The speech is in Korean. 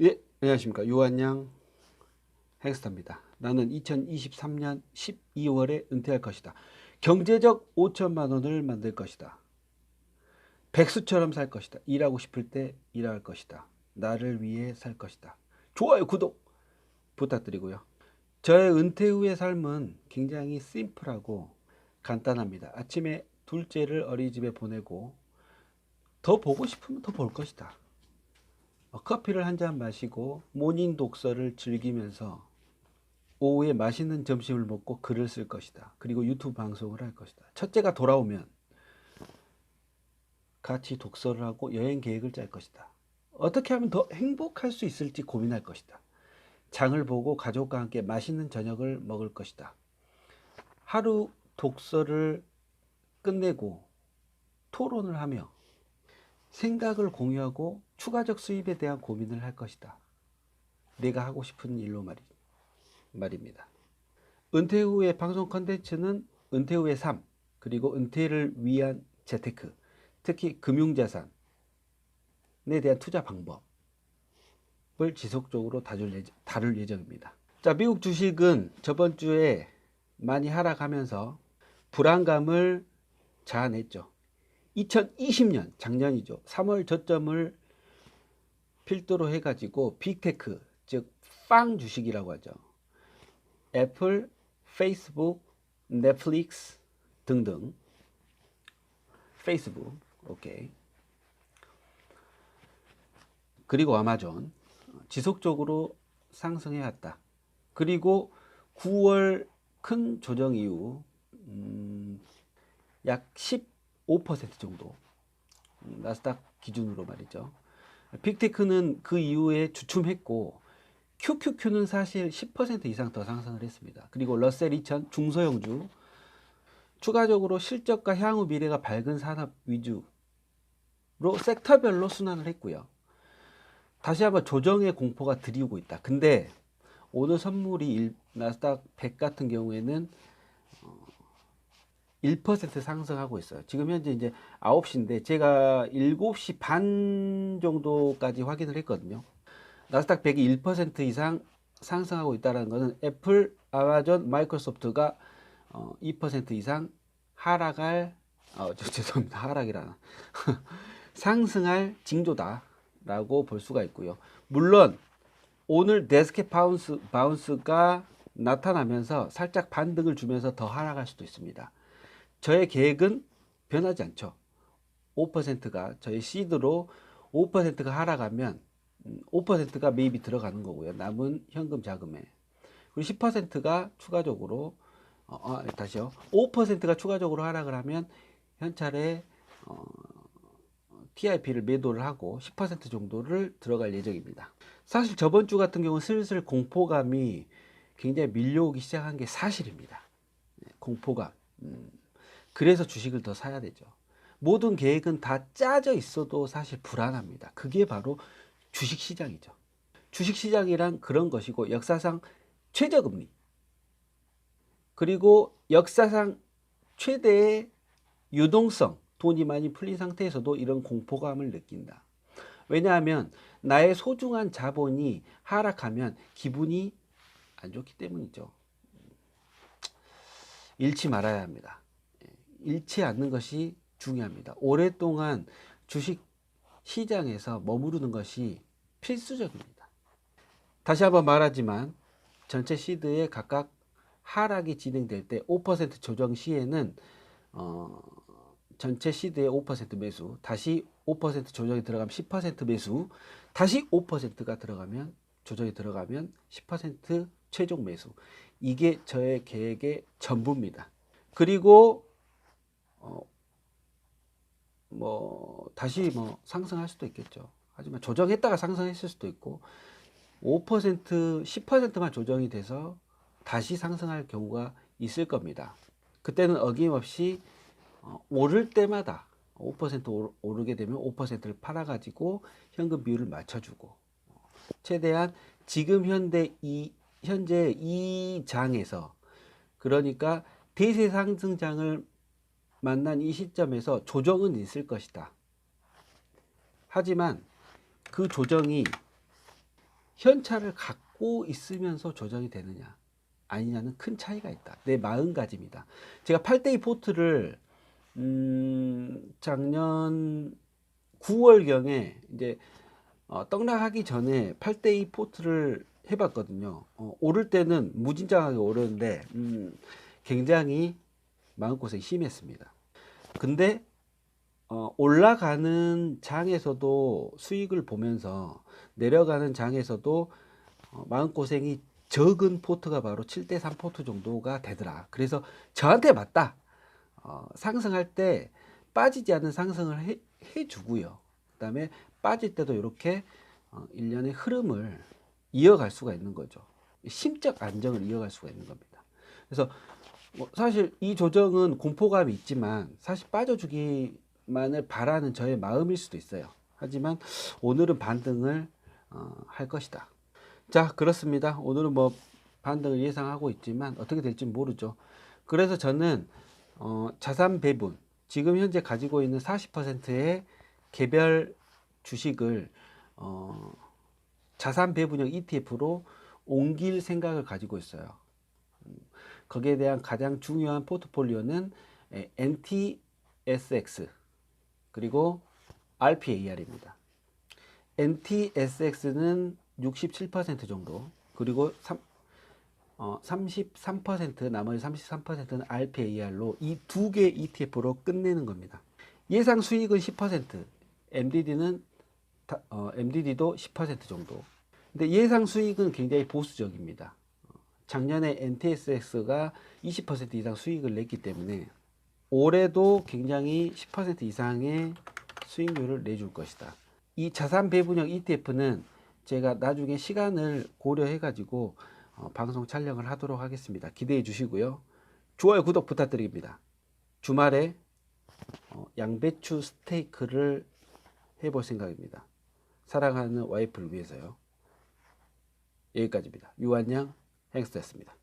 예, 안녕하십니까. 유한양 헬스타입니다. 나는 2023년 12월에 은퇴할 것이다. 경제적 5천만 원을 만들 것이다. 백수처럼 살 것이다. 일하고 싶을 때 일할 것이다. 나를 위해 살 것이다. 좋아요, 구독 부탁드리고요. 저의 은퇴 후의 삶은 굉장히 심플하고 간단합니다. 아침에 둘째를 어린이집에 보내고 더 보고 싶으면 더 볼 것이다. 커피를 한 잔 마시고 모닝 독서를 즐기면서 오후에 맛있는 점심을 먹고 글을 쓸 것이다. 그리고 유튜브 방송을 할 것이다. 첫째가 돌아오면 같이 독서를 하고 여행 계획을 짤 것이다. 어떻게 하면 더 행복할 수 있을지 고민할 것이다. 장을 보고 가족과 함께 맛있는 저녁을 먹을 것이다. 하루 독서를 끝내고 토론을 하며 생각을 공유하고 추가적 수입에 대한 고민을 할 것이다. 내가 하고 싶은 일로 말입니다. 은퇴 후의 방송 컨텐츠는 은퇴 후의 삶, 그리고 은퇴를 위한 재테크, 특히 금융자산에 대한 투자 방법을 지속적으로 다룰 예정입니다. 자, 미국 주식은 저번 주에 많이 하락하면서 불안감을 자아냈죠. 2020년, 작년이죠. 3월 저점을 필두로 해가지고 빅테크, 즉 빵 주식이라고 하죠. 애플, 페이스북, 넷플릭스 등등. 페이스북, 오케이. 그리고 아마존 지속적으로 상승해 왔다. 그리고 9월 큰 조정 이후 약 15% 정도, 나스닥 기준으로 말이죠. 빅테크는 그 이후에 주춤했고 QQQ는 사실 10% 이상 더 상승을 했습니다. 그리고 러셀 2000 중소형주 추가적으로 실적과 향후 미래가 밝은 산업 위주로 섹터별로 순환을 했고요. 다시 한번 조정의 공포가 드리우고 있다. 근데 오늘 선물이 나스닥 100 같은 경우에는 1% 상승하고 있어요. 지금 현재 이제 9시인데 제가 7시 반 정도까지 확인을 했거든요. 나스닥 100이 1% 이상 상승하고 있다는 것은 애플, 아마존, 마이크로소프트가 2% 이상 하락할, 죄송합니다. 하락이라나. 상승할 징조다라고 볼 수가 있고요. 물론 오늘 네스캡 바운스가 나타나면서 살짝 반등을 주면서 더 하락할 수도 있습니다. 저의 계획은 변하지 않죠. 5%가 저희 시드로 5%가 하락하면 5%가 매입이 들어가는 거고요. 남은 현금 자금에. 그리고 10%가 추가적으로 다시요. 5%가 추가적으로 하락을 하면 현찰에 TIP를 매도를 하고 10% 정도를 들어갈 예정입니다. 사실 저번 주 같은 경우는 슬슬 공포감이 굉장히 밀려오기 시작한 게 사실입니다. 공포감. 그래서 주식을 더 사야 되죠. 모든 계획은 다 짜져 있어도 사실 불안합니다. 그게 바로 주식시장이죠. 주식시장이란 그런 것이고 역사상 최저금리 그리고 역사상 최대의 유동성, 돈이 많이 풀린 상태에서도 이런 공포감을 느낀다. 왜냐하면 나의 소중한 자본이 하락하면 기분이 안 좋기 때문이죠. 잃지 말아야 합니다. 잃지 않는 것이 중요합니다. 오랫동안 주식 시장에서 머무르는 것이 필수적입니다. 다시 한번 말하지만 전체 시드에 각각 하락이 진행될 때 5% 조정 시에는 전체 시드의 5% 매수, 다시 5% 조정이 들어가면 10% 매수, 다시 5%가 들어가면 조정이 들어가면 10% 최종 매수. 이게 저의 계획의 전부입니다. 그리고 다시 상승할 수도 있겠죠. 하지만 조정했다가 상승했을 수도 있고 5%, 10%만 조정이 돼서 다시 상승할 경우가 있을 겁니다. 그때는 어김없이 오를 때마다 5% 오르게 되면 5%를 팔아가지고 현금 비율을 맞춰주고 최대한 지금 현재 이 장에서, 그러니까 대세 상승장을 만난 이 시점에서 조정은 있을 것이다. 하지만 그 조정이 현찰을 갖고 있으면서 조정이 되느냐 아니냐는 큰 차이가 있다. 내 마음가짐이다. 제가 8대2 포트를 작년 9월경에 이제 떡락하기 전에 8대2 포트를 해봤거든요. 오를 때는 무진장하게 오르는데 굉장히 마음고생이 심했습니다. 근데 올라가는 장에서도 수익을 보면서 내려가는 장에서도 마음고생이 적은 포트가 바로 7대3 포트 정도가 되더라. 그래서 저한테 맞다. 상승할 때 빠지지 않는 상승을 해주고요. 그 다음에 빠질 때도 이렇게 일련의 흐름을 이어갈 수가 있는 거죠. 심적 안정을 이어갈 수가 있는 겁니다. 그래서 사실 이 조정은 공포감이 있지만 사실 빠져주기만을 바라는 저의 마음일 수도 있어요. 하지만 오늘은 반등을 할 것이다. 자, 그렇습니다. 오늘은 뭐 반등을 예상하고 있지만 어떻게 될지 모르죠. 그래서 저는 자산 배분, 지금 현재 가지고 있는 40%의 개별 주식을 자산 배분형 ETF로 옮길 생각을 가지고 있어요. 거기에 대한 가장 중요한 포트폴리오는 NTSX 그리고 RPAR입니다. NTSX는 67% 정도, 그리고 33%, 나머지 33%는 RPAR로 이 두 개 ETF로 끝내는 겁니다. 예상 수익은 10%, MDD도 10% 정도. 근데 예상 수익은 굉장히 보수적입니다. 작년에 NTSX가 20% 이상 수익을 냈기 때문에 올해도 굉장히 10% 이상의 수익률을 내줄 것이다. 이 자산 배분형 ETF는 제가 나중에 시간을 고려해 가지고 방송 촬영을 하도록 하겠습니다. 기대해 주시고요. 좋아요, 구독 부탁드립니다. 주말에 양배추 스테이크를 해볼 생각입니다. 사랑하는 와이프를 위해서요. 여기까지입니다. 유한양 햄스터였습니다.